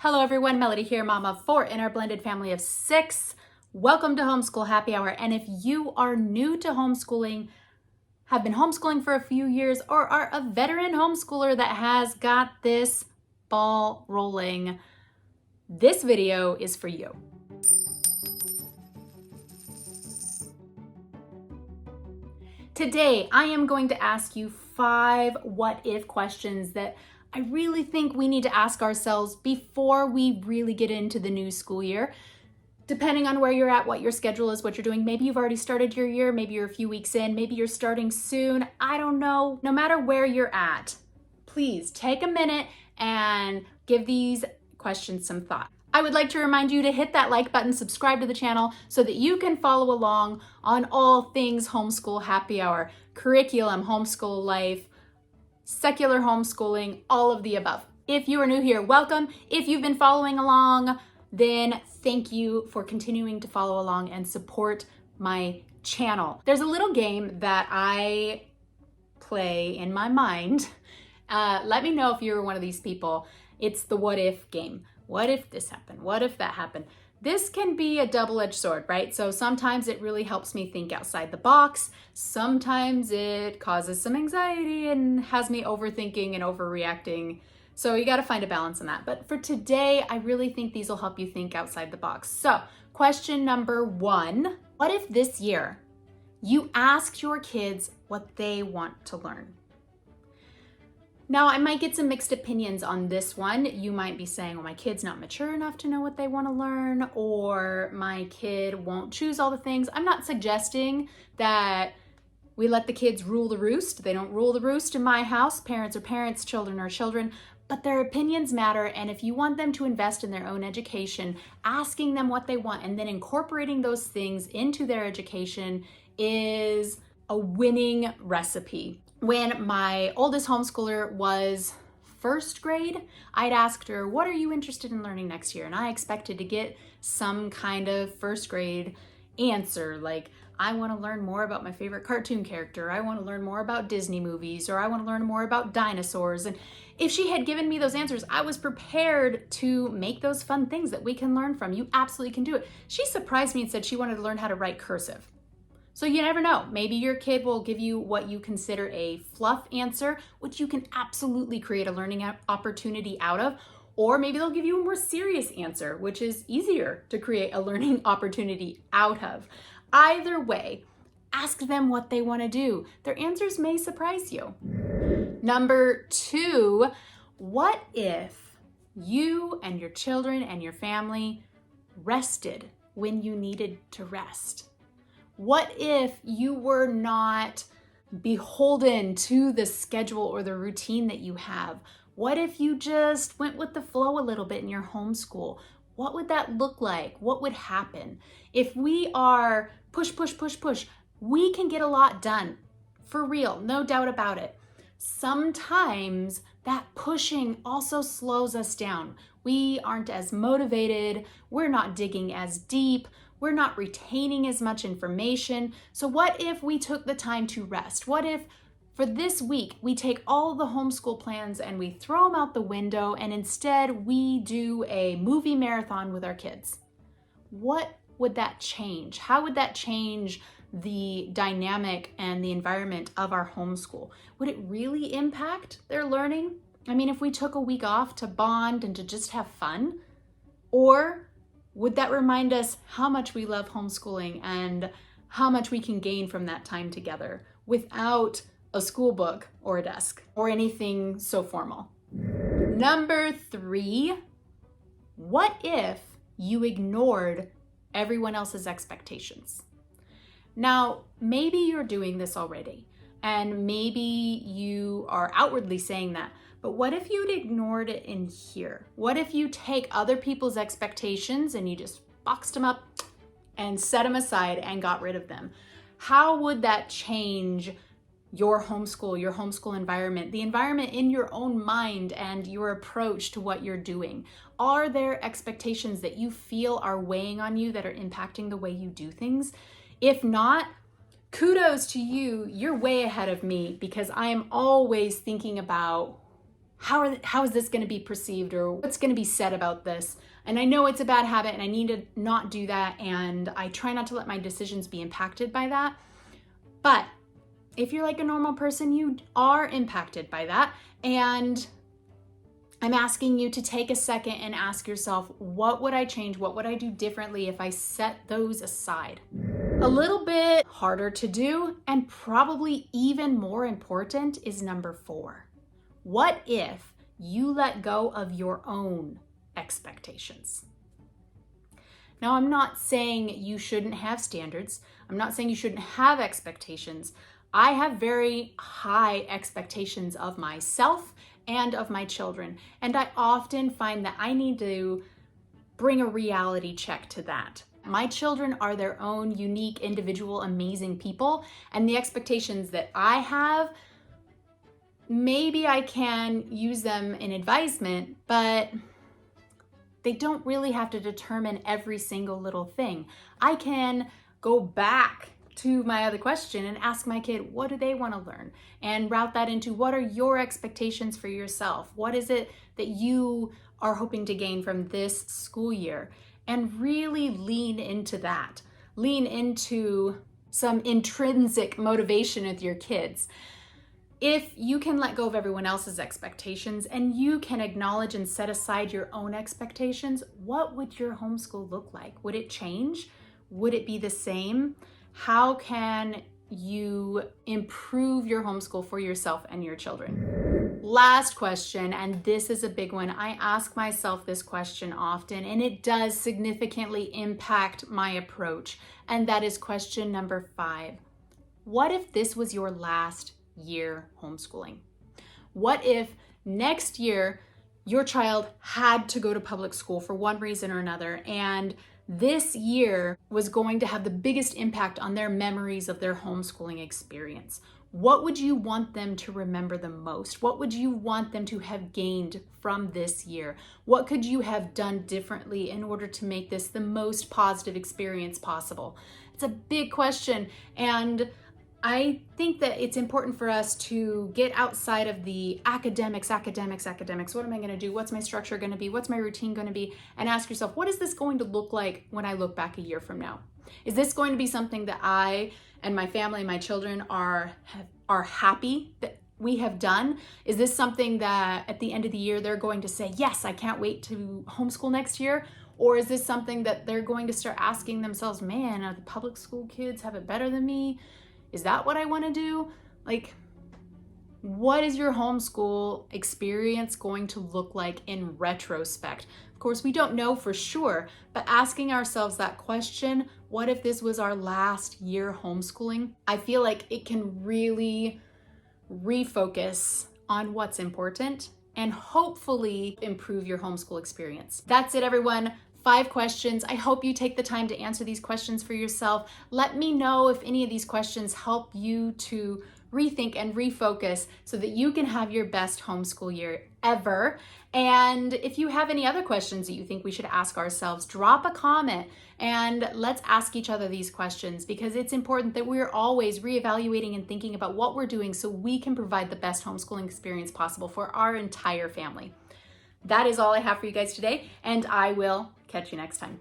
Hello everyone, Melody here, mom of 4 in our blended family of 6. Welcome to Homeschool Happy Hour. And if you are new to homeschooling, have been homeschooling for a few years, or are a veteran homeschooler that has got this ball rolling, this video is for you. Today, I am going to ask you 5 what-if questions that I really think we need to ask ourselves before we really get into the new school year. Depending on where you're at, what your schedule is, what you're doing. Maybe you've already started your year, maybe you're a few weeks in, maybe you're starting soon. I don't know. No matter where you're at, please take a minute and give these questions some thought. I would like to remind you to hit that like button, subscribe to the channel so that you can follow along on all things Homeschool Happy Hour, curriculum, homeschool life, secular homeschooling, all of the above. If you are new here, welcome. If you've been following along, then thank you for continuing to follow along and support my channel. There's a little game that I play in my mind. Let me know if you're one of these people. It's the what if game. What if this happened? What if that happened? This can be a double-edged sword, right? So sometimes it really helps me think outside the box. Sometimes it causes some anxiety and has me overthinking and overreacting. So you got to find a balance in that. But for today, I really think these will help you think outside the box. So question number 1, what if this year you asked your kids what they want to learn? Now, I might get some mixed opinions on this one. You might be saying, well, my kid's not mature enough to know what they want to learn, or my kid won't choose all the things. I'm not suggesting that we let the kids rule the roost. They don't rule the roost in my house. Parents are parents, children are children, but their opinions matter. And if you want them to invest in their own education, asking them what they want and then incorporating those things into their education is a winning recipe. When my oldest homeschooler was first grade, I'd asked her, what are you interested in learning next year? And I expected to get some kind of first grade answer, like, I want to learn more about my favorite cartoon character, I want to learn more about Disney movies, or I want to learn more about dinosaurs. And if she had given me those answers, I was prepared to make those fun things that we can learn from. You absolutely can do it. She surprised me and said she wanted to learn how to write cursive. So you never know. Maybe your kid will give you what you consider a fluff answer, which you can absolutely create a learning opportunity out of. Or maybe they'll give you a more serious answer, which is easier to create a learning opportunity out of. Either way, ask them what they want to do. Their answers may surprise you. Number 2, what if you and your children and your family rested when you needed to rest? What if you were not beholden to the schedule or the routine that you have? What if you just went with the flow a little bit in your homeschool? What would that look like? What would happen? If we are push, we can get a lot done. For real, no doubt about it. Sometimes that pushing also slows us down. We aren't as motivated. We're not digging as deep. We're not retaining as much information. So what if we took the time to rest? What if for this week we take all the homeschool plans and we throw them out the window and instead we do a movie marathon with our kids? What would that change? How would that change the dynamic and the environment of our homeschool? Would it really impact their learning? I mean, if we took a week off to bond and to just have fun, or would that remind us how much we love homeschooling and how much we can gain from that time together without a school book or a desk or anything so formal? Number 3, what if you ignored everyone else's expectations? Now, maybe you're doing this already, and maybe you are outwardly saying that, but what if you'd ignored it in here? What if you take other people's expectations and you just boxed them up and set them aside and got rid of them? How would that change your homeschool environment, the environment in your own mind and your approach to what you're doing? Are there expectations that you feel are weighing on you that are impacting the way you do things? If not, kudos to you. You're way ahead of me because I am always thinking about how is this going to be perceived, or what's going to be said about this? And I know it's a bad habit and I need to not do that, and I try not to let my decisions be impacted by that. But if you're like a normal person, you are impacted by that. And I'm asking you to take a second and ask yourself, what would I change? What would I do differently if I set those aside? A little bit harder to do, and probably even more important, is number 4. What if you let go of your own expectations? Now, I'm not saying you shouldn't have standards. I'm not saying you shouldn't have expectations. I have very high expectations of myself and of my children, and I often find that I need to bring a reality check to that. My children are their own unique, individual, amazing people, and the expectations that I have, maybe I can use them in advisement, but they don't really have to determine every single little thing. I can go back to my other question and ask my kid, what do they want to learn? And route that into, what are your expectations for yourself? What is it that you are hoping to gain from this school year? And really lean into that. Lean into some intrinsic motivation with your kids. If you can let go of everyone else's expectations and you can acknowledge and set aside your own expectations, what would your homeschool look like? Would it change? Would it be the same? How can you improve your homeschool for yourself and your children? Last question, and this is a big one. I ask myself this question often, and it does significantly impact my approach. And that is question number 5. What if this was your last year homeschooling? What if next year your child had to go to public school for one reason or another, and this year was going to have the biggest impact on their memories of their homeschooling experience? What would you want them to remember the most? What would you want them to have gained from this year? What could you have done differently in order to make this the most positive experience possible? It's a big question, and I think that it's important for us to get outside of the academics. What am I going to do? What's my structure going to be? What's my routine going to be? And ask yourself, what is this going to look like when I look back a year from now? Is this going to be something that I and my family and my children are happy that we have done? Is this something that at the end of the year they're going to say, yes, I can't wait to homeschool next year? Or is this something that they're going to start asking themselves, man, the public school kids have it better than me? Is that what I want to do? Like, what is your homeschool experience going to look like in retrospect? Of course, we don't know for sure, but asking ourselves that question, what if this was our last year homeschooling? I feel like it can really refocus on what's important and hopefully improve your homeschool experience. That's it, everyone. 5 questions. I hope you take the time to answer these questions for yourself. Let me know if any of these questions help you to rethink and refocus so that you can have your best homeschool year ever. And if you have any other questions that you think we should ask ourselves, drop a comment and let's ask each other these questions, because it's important that we're always reevaluating and thinking about what we're doing so we can provide the best homeschooling experience possible for our entire family. That is all I have for you guys today, and I will catch you next time.